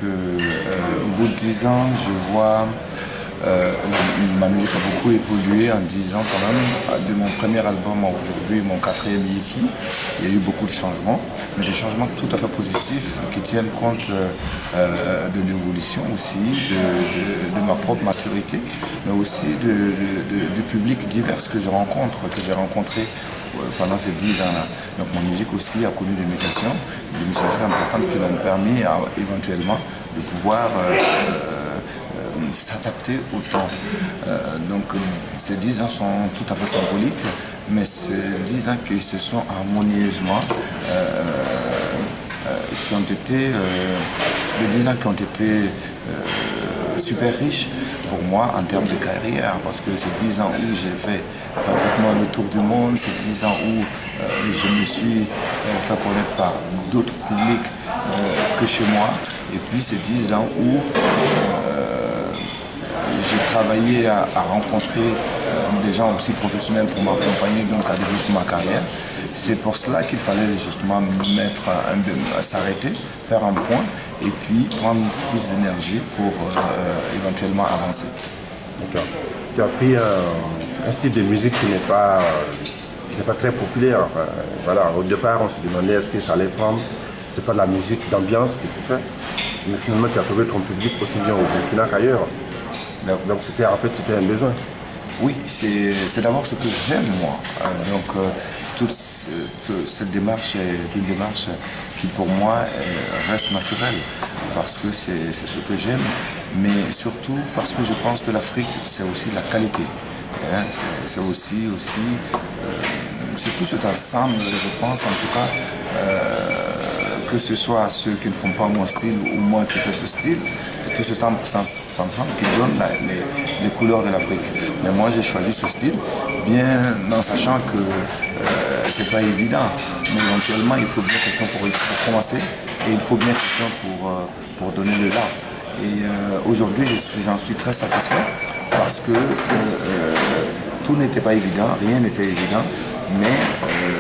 que au bout de 10 ans, je vois ma musique a beaucoup évolué en 10 ans quand même. De mon premier album à aujourd'hui, mon quatrième Yiki, il y a eu beaucoup de changements, mais des changements tout à fait positifs qui tiennent compte de l'évolution aussi, de ma propre maturité, mais aussi du public divers que j'ai rencontré pendant ces 10 ans-là. Donc ma musique aussi a connu des mutations importantes qui m'ont permis éventuellement de pouvoir s'adapter au temps. Donc ces 10 ans sont tout à fait symboliques, mais ces 10 ans qui se sont harmonieusement, qui ont été, les 10 ans qui ont été super riches pour moi en termes de carrière, parce que c'est 10 ans où j'ai fait pratiquement le tour du monde, c'est 10 ans où je me suis fait connaître par d'autres publics que chez moi, et puis c'est 10 ans où j'ai travaillé à rencontrer des gens aussi professionnels pour m'accompagner, donc à développer ma carrière. C'est pour cela qu'il fallait justement s'arrêter, faire un point et puis prendre plus d'énergie pour éventuellement avancer. D'accord. Tu as pris un style de musique qui n'est pas très populaire. Voilà, au départ, on se demandait est-ce que ça allait prendre. C'est pas de la musique d'ambiance que tu fais, mais finalement tu as trouvé ton public aussi bien au Burkina qu'ailleurs. Donc c'était un besoin. Oui, c'est d'abord ce que j'aime moi. Toute cette démarche est une démarche qui pour moi reste naturelle parce que c'est ce que j'aime, mais surtout parce que je pense que l'Afrique c'est aussi la qualité. Hein, c'est aussi c'est tout cet ensemble, je pense en tout cas. Que ce soit ceux qui ne font pas mon style ou moi qui fais ce style, c'est tout ce ensemble qui donne les couleurs de l'Afrique. Mais moi j'ai choisi ce style, bien en sachant que c'est pas évident, mais éventuellement il faut bien quelqu'un pour commencer et il faut bien quelqu'un pour donner le là. Et aujourd'hui j'en suis très satisfait parce que tout n'était pas évident, rien n'était évident. Mais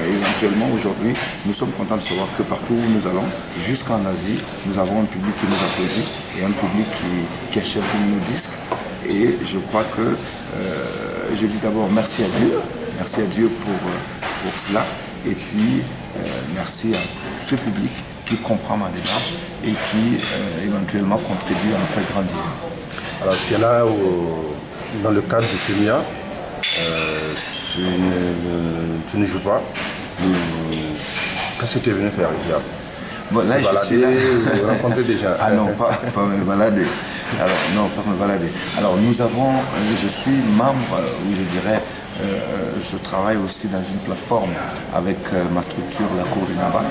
éventuellement aujourd'hui, nous sommes contents de savoir que partout où nous allons, jusqu'en Asie, nous avons un public qui nous applaudit et un public qui achète nos disques. Et je crois que je dis d'abord merci à Dieu pour cela. Et puis merci à ce public qui comprend ma démarche et qui éventuellement contribue à me faire grandir. Alors tu es là dans le cadre du FEMIA. Tu ne joues pas. Qu'est-ce que tu es venu faire ici? Bon, là, je suis là. Rencontrer des gens. Ah non, pas me balader. Alors, non, pas me balader. Alors, je suis membre, ou je dirais, je travaille aussi dans une plateforme avec ma structure, la Cour du Naba,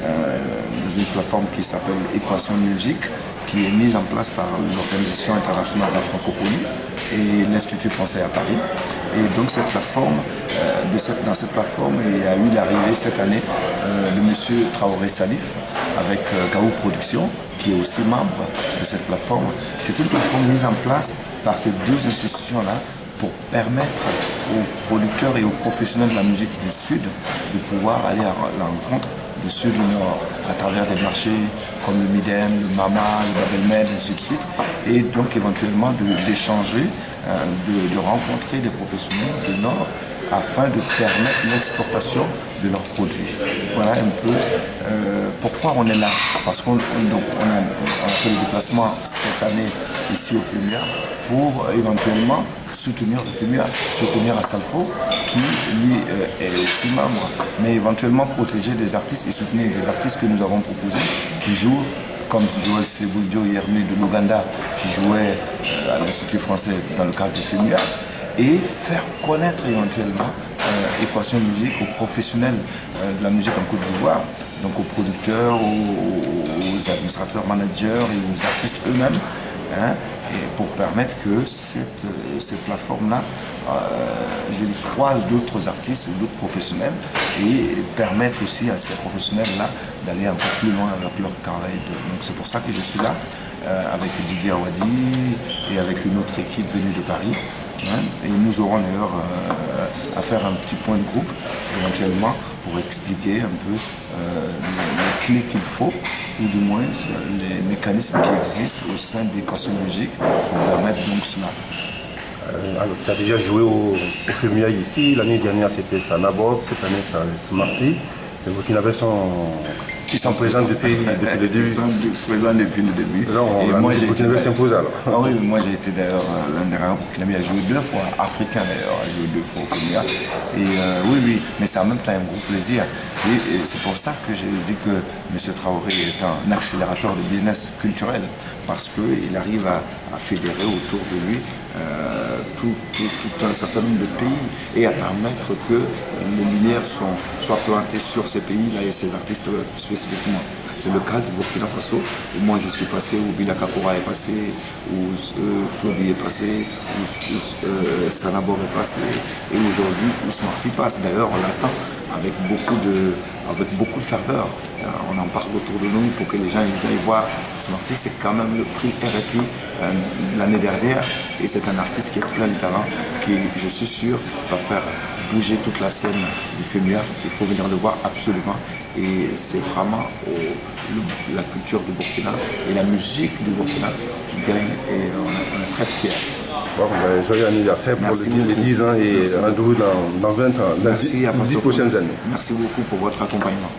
dans une plateforme qui s'appelle Équation Musique, qui est mise en place par l'Organisation internationale de la francophonie et l'Institut français à Paris. Et donc cette plateforme, dans cette plateforme, il y a eu l'arrivée cette année de M. Traoré Salif avec Gaou Productions, qui est aussi membre de cette plateforme. C'est une plateforme mise en place par ces deux institutions-là pour permettre aux producteurs et aux professionnels de la musique du Sud de pouvoir aller à la rencontre du Sud du Nord à travers des marchés comme le Midem, le Mama, le Babelmed, ainsi de suite, et donc éventuellement d'échanger, de rencontrer des professionnels du Nord afin de permettre l'exportation de leurs produits. Voilà un peu pourquoi on est là. Parce qu'on a fait le déplacement cette année ici au FEMIA pour éventuellement soutenir le FEMIA, soutenir Assalfo qui lui est aussi membre, mais éventuellement protéger des artistes et soutenir des artistes que nous avons proposés qui jouent comme Joël Seboudio Yermi de l'Ouganda qui jouait à l'Institut français dans le cadre du FEMIA et faire connaître éventuellement Équation Musique aux professionnels de la musique en Côte d'Ivoire, donc aux producteurs, aux administrateurs, managers et aux artistes eux-mêmes, hein, et pour permettre que cette plateforme-là croise d'autres artistes ou d'autres professionnels et permettre aussi à ces professionnels-là d'aller encore plus loin avec leur travail. Donc c'est pour ça que je suis là avec Didier Awadi et avec une autre équipe venue de Paris. Hein, et nous aurons d'ailleurs à faire un petit point de groupe éventuellement pour expliquer un peu les clés qu'il faut, ou du moins les mécanismes mécanismes qui existent au sein des cançons de musique pour permettre donc cela. Alors, tu as déjà joué au FEMIA ici. L'année dernière, c'était Sanabob. Cette année, c'est Smarty. Les Burkinabés sont présents depuis le début. Ils sont présents depuis le début. Et moi, j'ai été s'impose alors. Ah oui, moi j'ai été d'ailleurs l'un des rares Burkinabés à jouer 2 fois, africain d'ailleurs, à jouer 2 fois au FEMIA. Et oui, mais c'est en même temps un gros plaisir. C'est pour ça que je dis que M. Traoré est un accélérateur de business culturel, parce qu'il arrive à fédérer autour de lui tout un certain nombre de pays et à permettre que les lumières soient plantées sur ces pays-là et ces artistes spécifiquement. C'est le cas du Burkina Faso, où moi je suis passé, où Bila Kakura est passé, où Flobi est passé, où Sanabor est passé, et aujourd'hui où Smarty passe. D'ailleurs, on l'attend avec beaucoup de ferveur. On en parle autour de nous, il faut que les gens ils aillent voir. Smarty, c'est quand même le prix RFI l'année dernière, et c'est un artiste qui est plein de talent, qui, je suis sûr, va faire bouger toute la scène du FEMIA. Il faut venir le voir absolument, et c'est vraiment la culture du Burkina et la musique du Burkina qui gagne, et on est très fiers. Bon, joyeux anniversaire pour les 10 ans et rendez-vous dans 20 ans, dans les 10 prochaines années. Merci beaucoup pour votre accompagnement.